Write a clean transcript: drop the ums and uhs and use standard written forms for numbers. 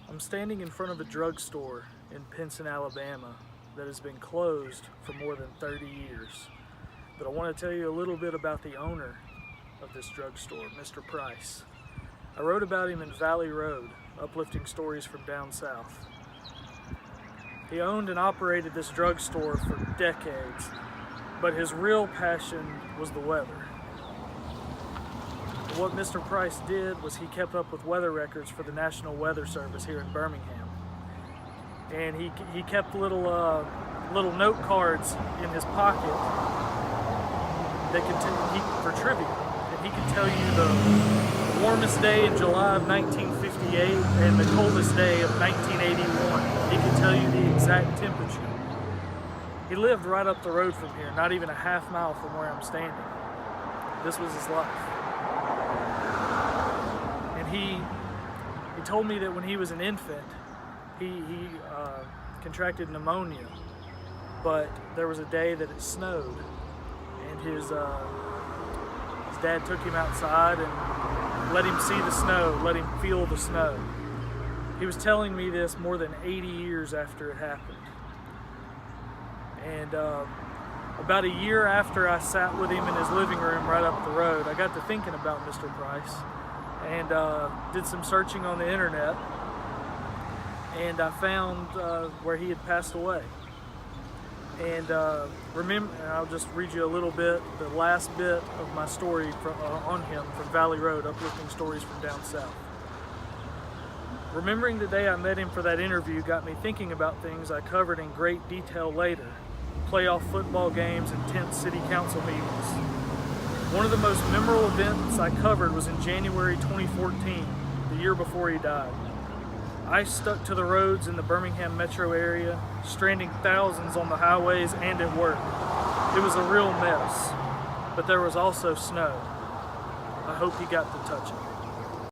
I'm standing in front of a drugstore in Pinson, Alabama that has been closed for more than 30 years. But I want to tell you a little bit about the owner of this drugstore, Mr. Price. I wrote about him in Valley Road, Uplifting Stories from Down South. He owned and operated this drugstore for decades, but his real passion was the weather. What Mr. Price did was he kept up with weather records for the National Weather Service here in Birmingham. And he kept little note cards in his pocket that for trivia. And he could tell you the warmest day in July of 1958 and the coldest day of 1981. He could tell you the exact temperature. He lived right up the road from here, not even a half mile from where I'm standing. This was his life. And he told me that when he was an infant, he contracted pneumonia, but there was a day that it snowed, and his dad took him outside and let him see the snow, let him feel the snow. He was telling me this more than 80 years after it happened. And about a year after I sat with him in his living room right up the road, I got to thinking about Mr. Price and did some searching on the internet, and I found where he had passed away. And I'll just read you a little bit, the last bit of my story on him from Valley Road, Uplifting Stories from Down South. Remembering the day I met him for that interview got me thinking about things I covered in great detail later. Playoff football games and tense city council meetings. One of the most memorable events I covered was in January 2014, the year before he died. Ice stuck to the roads in the Birmingham metro area, stranding thousands on the highways and at work. It was a real mess, but there was also snow. I hope he got to touch it.